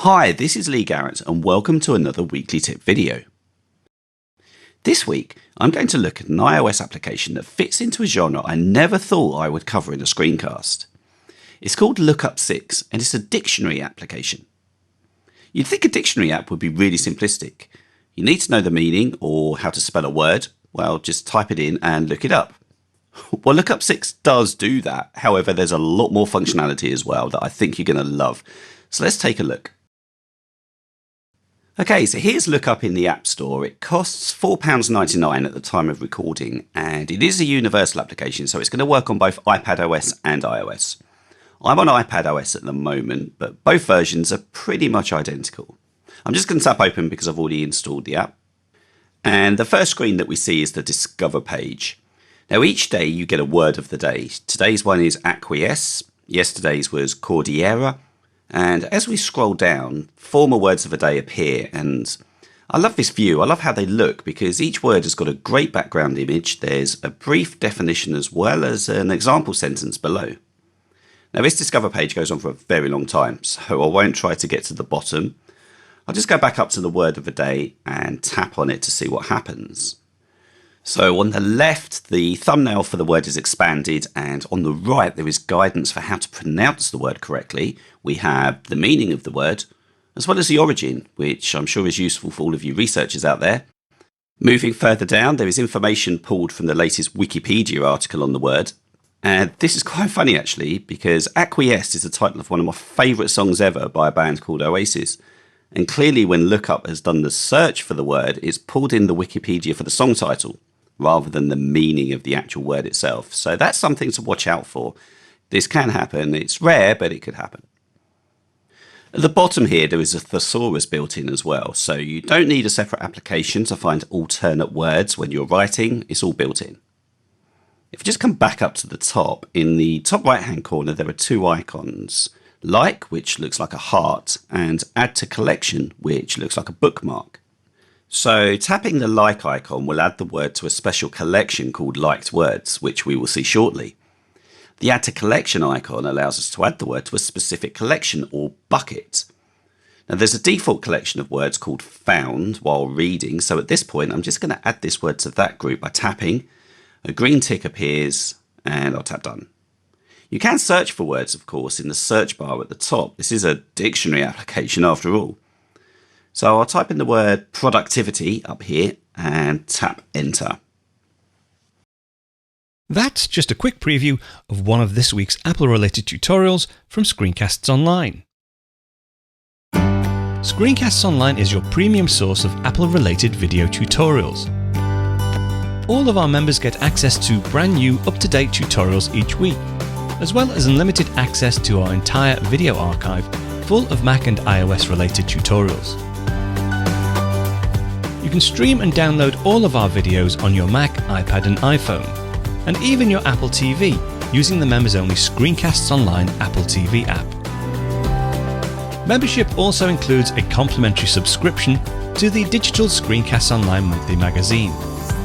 Hi, this is Lee Garrett and welcome to another weekly tip video. This week, I'm going to look at an iOS application that fits into a genre I never thought I would cover in a screencast. It's called Lookup 6 and it's a dictionary application. You'd think a dictionary app would be really simplistic. You need to know the meaning or how to spell a word. Well, just type it in and look it up. Well, Lookup 6 does do that. However, there's a lot more functionality as well that I think you're going to love. So let's take a look. Okay, so here's Lookup in the App Store. It costs £4.99 at the time of recording, and it is a universal application, so it's going to work on both iPadOS and iOS. I'm on iPadOS at the moment, but both versions are pretty much identical. I'm just going to tap open because I've already installed the app. And the first screen that we see is the Discover page. Now each day you get a word of the day. Today's one is acquiesce, yesterday's was Cordillera, and as we scroll down, former words of the day appear, and I love this view. I love how they look because each word has got a great background image. There's a brief definition as well as an example sentence below. Now this Discover page goes on for a very long time, so I won't try to get to the bottom. I'll just go back up to the word of the day and tap on it to see what happens. So on the left, the thumbnail for the word is expanded, and on the right there is guidance for how to pronounce the word correctly. We have the meaning of the word, as well as the origin, which I'm sure is useful for all of you researchers out there. Moving further down, there is information pulled from the latest Wikipedia article on the word. And this is quite funny actually, because Acquiesce is the title of one of my favourite songs ever by a band called Oasis. And clearly when Lookup has done the search for the word, it's pulled in the Wikipedia for the song title, rather than the meaning of the actual word itself. So that's something to watch out for. This can happen. It's rare, but it could happen. At the bottom here, there is a thesaurus built in as well. So you don't need a separate application to find alternate words when you're writing. It's all built in. If you just come back up to the top, in the top right-hand corner, there are two icons. Like, which looks like a heart, and Add to Collection, which looks like a bookmark. So tapping the like icon will add the word to a special collection called Liked Words, which we will see shortly. The Add to Collection icon allows us to add the word to a specific collection or bucket. Now there's a default collection of words called Found while reading, so at this point I'm just going to add this word to that group by tapping. A green tick appears and I'll tap Done. You can search for words, of course, in the search bar at the top. This is a dictionary application after all. So I'll type in the word productivity up here and tap enter. That's just a quick preview of one of this week's Apple-related tutorials from Screencasts Online. Screencasts Online is your premium source of Apple-related video tutorials. All of our members get access to brand new, up-to-date tutorials each week, as well as unlimited access to our entire video archive full of Mac and iOS-related tutorials. You can stream and download all of our videos on your Mac, iPad and iPhone, and even your Apple TV using the members-only Screencasts Online Apple TV app. Membership also includes a complimentary subscription to the digital Screencasts Online monthly magazine,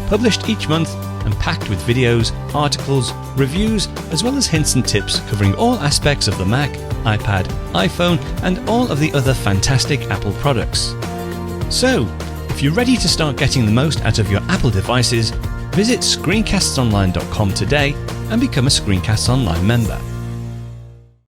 published each month and packed with videos, articles, reviews, as well as hints and tips covering all aspects of the Mac, iPad, iPhone and all of the other fantastic Apple products. So, if you're ready to start getting the most out of your Apple devices, visit screencastsonline.com today and become a Screencasts Online member.